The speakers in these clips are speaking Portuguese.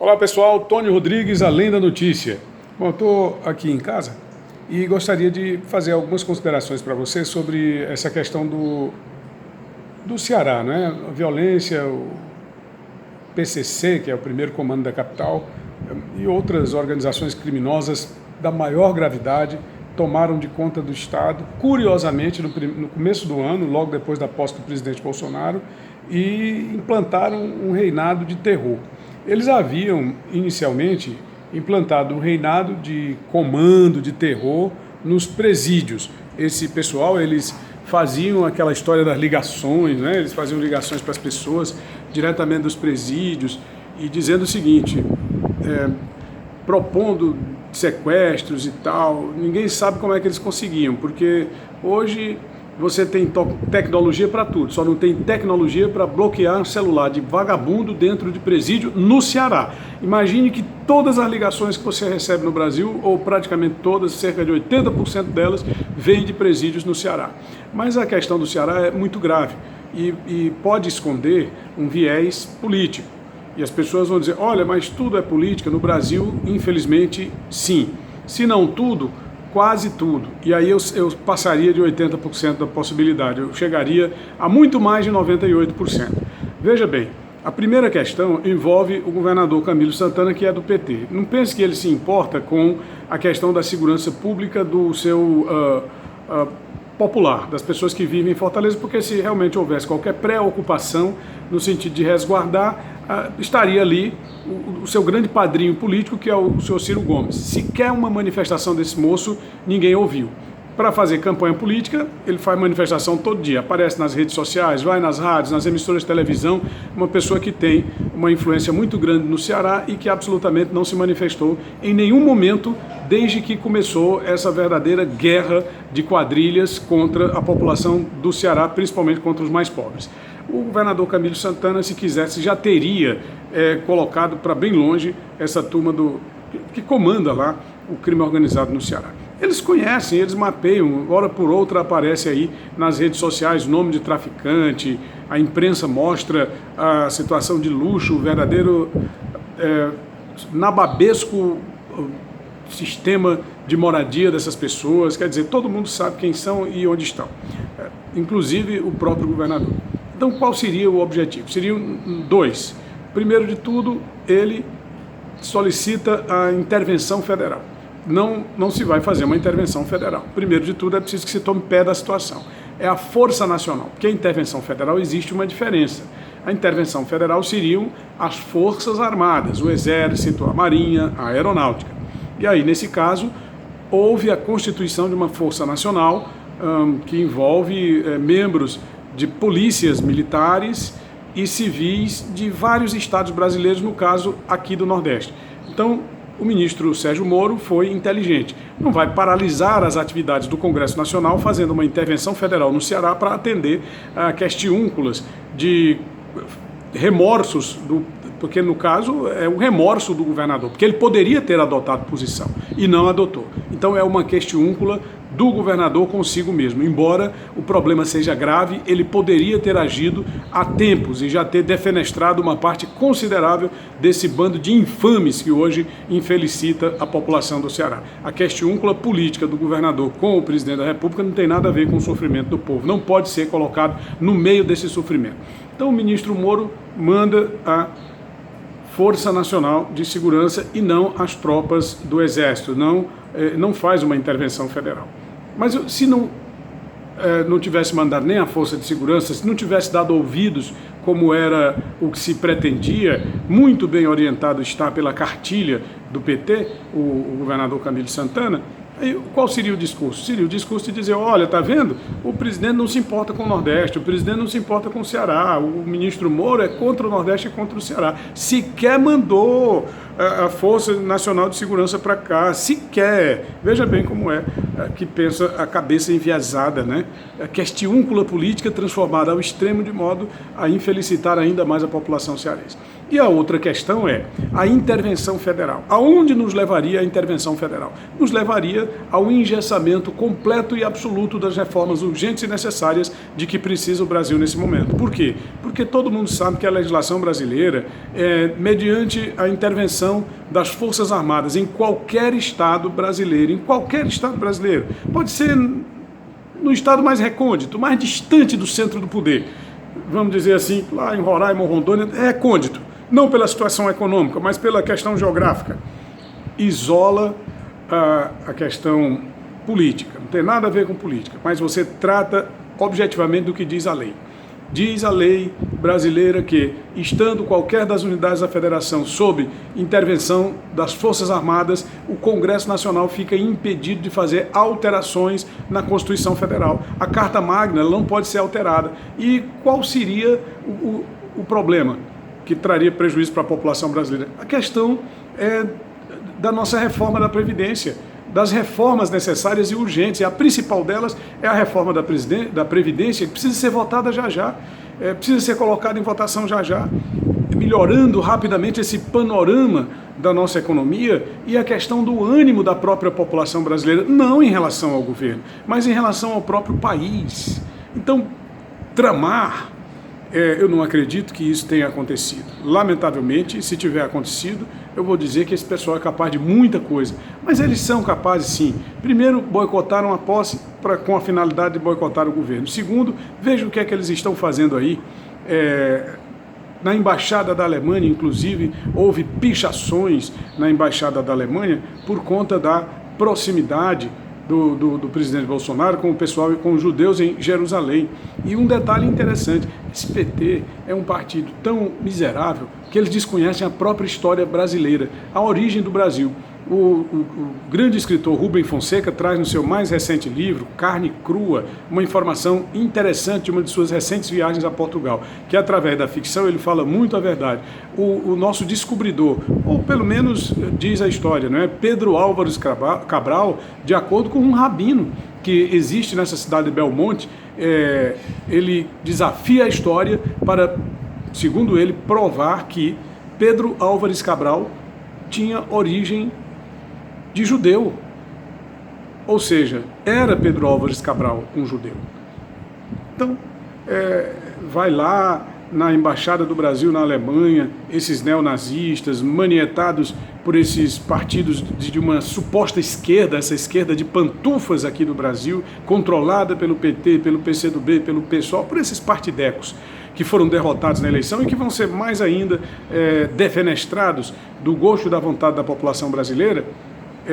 Olá pessoal, Tony Rodrigues, Além da Notícia. Bom, eu estou aqui em casa e gostaria de fazer algumas considerações para você sobre essa questão do Ceará, né? A violência, o PCC, que é o primeiro comando da capital, e outras organizações criminosas da maior gravidade tomaram de conta do Estado, curiosamente, no começo do ano, logo depois da posse do presidente Bolsonaro, e implantaram um reinado de terror. Eles haviam, inicialmente, implantado um reinado de comando, de terror, nos presídios. Esse pessoal, eles faziam aquela história das ligações, né? Eles faziam ligações para as pessoas diretamente dos presídios e dizendo o seguinte, propondo sequestros e tal. Ninguém sabe como é que eles conseguiam, porque hoje você tem tecnologia para tudo, só não tem tecnologia para bloquear um celular de vagabundo dentro de presídio no Ceará. Imagine que todas as ligações que você recebe no Brasil, ou praticamente todas, cerca de 80% delas, vêm de presídios no Ceará. Mas a questão do Ceará é muito grave e pode esconder um viés político. E as pessoas vão dizer, olha, mas tudo é política. No Brasil, infelizmente, sim. Se não tudo, quase tudo. E aí eu passaria de 80% da possibilidade. Eu chegaria a muito mais de 98%. Veja bem, a primeira questão envolve o governador Camilo Santana, que é do PT. Não pense que ele se importa com a questão da segurança pública do seu popular, das pessoas que vivem em Fortaleza, porque se realmente houvesse qualquer preocupação no sentido de resguardar, estaria ali o seu grande padrinho político, que é o senhor Ciro Gomes. Sequer uma manifestação desse moço ninguém ouviu. Para fazer campanha política, ele faz manifestação todo dia, aparece nas redes sociais, vai nas rádios, nas emissoras de televisão, uma pessoa que tem uma influência muito grande no Ceará e que absolutamente não se manifestou em nenhum momento desde que começou essa verdadeira guerra de quadrilhas contra a população do Ceará, principalmente contra os mais pobres. O governador Camilo Santana, se quisesse, já teria colocado para bem longe essa turma que comanda lá o crime organizado no Ceará. Eles conhecem, eles mapeiam, hora por outra aparece aí nas redes sociais o nome de traficante, a imprensa mostra a situação de luxo, o verdadeiro nababesco sistema de moradia dessas pessoas, quer dizer, todo mundo sabe quem são e onde estão, inclusive o próprio governador. Então, qual seria o objetivo? Seriam dois. Primeiro de tudo, ele solicita a intervenção federal. Não se vai fazer uma intervenção federal. Primeiro de tudo, é preciso que se tome pé da situação. É a Força Nacional, porque a intervenção federal existe uma diferença. A intervenção federal seriam as Forças Armadas, o Exército, a Marinha, a Aeronáutica. E aí, nesse caso, houve a constituição de uma Força Nacional que envolve membros de polícias militares e civis de vários estados brasileiros, no caso aqui do Nordeste. Então, o ministro Sérgio Moro foi inteligente. Não vai paralisar as atividades do Congresso Nacional fazendo uma intervenção federal no Ceará para atender a questiúnculas de remorsos, porque no caso é o remorso do governador, porque ele poderia ter adotado posição e não adotou. Então é uma questiúncula do governador consigo mesmo. Embora o problema seja grave, ele poderia ter agido há tempos e já ter defenestrado uma parte considerável desse bando de infames que hoje infelicita a população do Ceará. A questiúncula política do governador com o presidente da República não tem nada a ver com o sofrimento do povo, não pode ser colocado no meio desse sofrimento. Então o ministro Moro manda a Força Nacional de Segurança e não as tropas do Exército, não faz uma intervenção federal. Mas se não tivesse mandado nem a Força de Segurança, se não tivesse dado ouvidos, como era o que se pretendia, muito bem orientado está pela cartilha do PT, o governador Camilo Santana, qual seria o discurso? Seria o discurso de dizer, olha, tá vendo? O presidente não se importa com o Nordeste, o presidente não se importa com o Ceará, o ministro Moro é contra o Nordeste e contra o Ceará. Sequer mandou a Força Nacional de Segurança para cá, sequer. Veja bem como que pensa a cabeça enviesada, né? A questiúncula política transformada ao extremo de modo a infelicitar ainda mais a população cearense. E a outra questão é a intervenção federal. Aonde nos levaria a intervenção federal? Nos levaria ao engessamento completo e absoluto das reformas urgentes e necessárias de que precisa o Brasil nesse momento. Por quê? Porque todo mundo sabe que a legislação brasileira mediante a intervenção das Forças Armadas em qualquer estado brasileiro, pode ser no estado mais recôndito, mais distante do centro do poder, vamos dizer assim, lá em Roraima ou Rondônia, é recôndito. Não pela situação econômica, mas pela questão geográfica, isola a questão política. Não tem nada a ver com política, mas você trata objetivamente do que diz a lei. Diz a lei brasileira que, estando qualquer das unidades da federação sob intervenção das Forças Armadas, o Congresso Nacional fica impedido de fazer alterações na Constituição Federal. A Carta Magna ela não pode ser alterada. E qual seria o problema que traria prejuízo para a população brasileira? A questão da nossa reforma da Previdência, das reformas necessárias e urgentes. E a principal delas é a reforma da Previdência, que precisa ser votada já já, precisa ser colocada em votação já já, melhorando rapidamente esse panorama da nossa economia e a questão do ânimo da própria população brasileira, não em relação ao governo, mas em relação ao próprio país. Então, tramar, eu não acredito que isso tenha acontecido. Lamentavelmente, se tiver acontecido, eu vou dizer que esse pessoal é capaz de muita coisa. Mas eles são capazes, sim. Primeiro, boicotaram a posse com a finalidade de boicotar o governo. Segundo, veja o que é que eles estão fazendo aí. Na Embaixada da Alemanha, inclusive, houve pichações na Embaixada da Alemanha por conta da proximidade do presidente Bolsonaro com o pessoal e com os judeus em Jerusalém. E um detalhe interessante, esse PT é um partido tão miserável que eles desconhecem a própria história brasileira, a origem do Brasil. O grande escritor Rubem Fonseca traz no seu mais recente livro, Carne Crua, uma informação interessante de uma de suas recentes viagens a Portugal, que através da ficção ele fala muito a verdade. O nosso descobridor, ou pelo menos diz a história, não é? Pedro Álvares Cabral, de acordo com um rabino que existe nessa cidade de Belmonte, ele desafia a história para, segundo ele, provar que Pedro Álvares Cabral tinha origem de judeu, ou seja, era Pedro Álvares Cabral um judeu. Então, vai lá na Embaixada do Brasil na Alemanha, esses neonazistas manietados por esses partidos de uma suposta esquerda, essa esquerda de pantufas aqui do Brasil, controlada pelo PT, pelo PCdoB, pelo PSOL, por esses partidecos que foram derrotados na eleição e que vão ser mais ainda defenestrados do gosto da vontade da população brasileira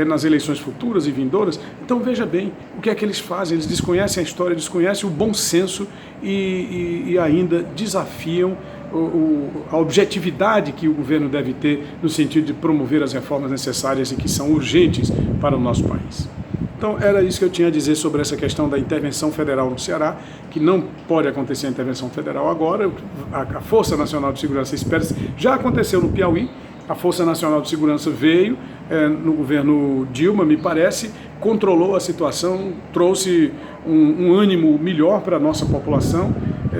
nas eleições futuras e vindouras. Então veja bem o que é que eles fazem. Eles desconhecem a história, desconhecem o bom senso e ainda desafiam a objetividade que o governo deve ter no sentido de promover as reformas necessárias e que são urgentes para o nosso país. Então era isso que eu tinha a dizer sobre essa questão da intervenção federal no Ceará, que não pode acontecer a intervenção federal agora. A Força Nacional de Segurança espera-se, já aconteceu no Piauí. A Força Nacional de Segurança veio no governo Dilma, me parece, controlou a situação, trouxe um ânimo melhor para a nossa população.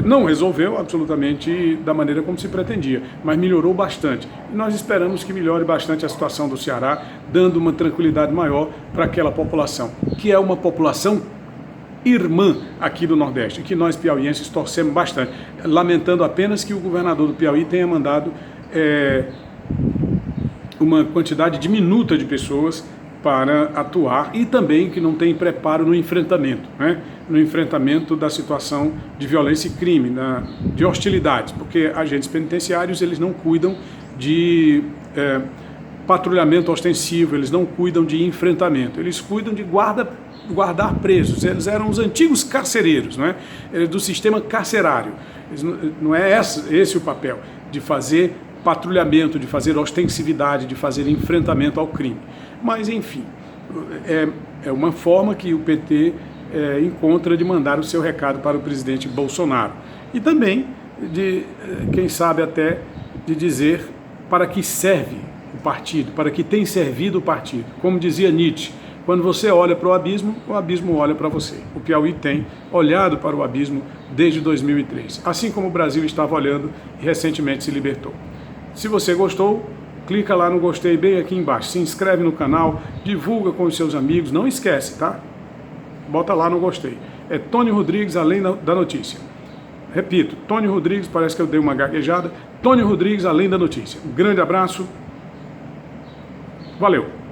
Não resolveu absolutamente da maneira como se pretendia, mas melhorou bastante. E nós esperamos que melhore bastante a situação do Ceará, dando uma tranquilidade maior para aquela população, que é uma população irmã aqui do Nordeste, que nós piauienses torcemos bastante, lamentando apenas que o governador do Piauí tenha mandado uma quantidade diminuta de pessoas para atuar e também que não tem preparo no enfrentamento, né? No enfrentamento da situação de violência e crime, de hostilidades, porque agentes penitenciários eles não cuidam de patrulhamento ostensivo, eles não cuidam de enfrentamento, eles cuidam de guardar presos. Eles eram os antigos carcereiros, né? Do sistema carcerário. Não é esse o papel, de fazer patrulhamento, de fazer ostensividade, de fazer enfrentamento ao crime. Mas, enfim, é uma forma que o PT encontra de mandar o seu recado para o presidente Bolsonaro. E também, quem sabe até, de dizer para que serve o partido, para que tem servido o partido. Como dizia Nietzsche, quando você olha para o abismo olha para você. O Piauí tem olhado para o abismo desde 2003, assim como o Brasil estava olhando e recentemente se libertou. Se você gostou, clica lá no gostei bem aqui embaixo, se inscreve no canal, divulga com os seus amigos, não esquece, tá? Bota lá no gostei. É Tony Rodrigues, Além da Notícia. Repito, Tony Rodrigues, parece que eu dei uma gaguejada. Tony Rodrigues, Além da Notícia. Um grande abraço. Valeu!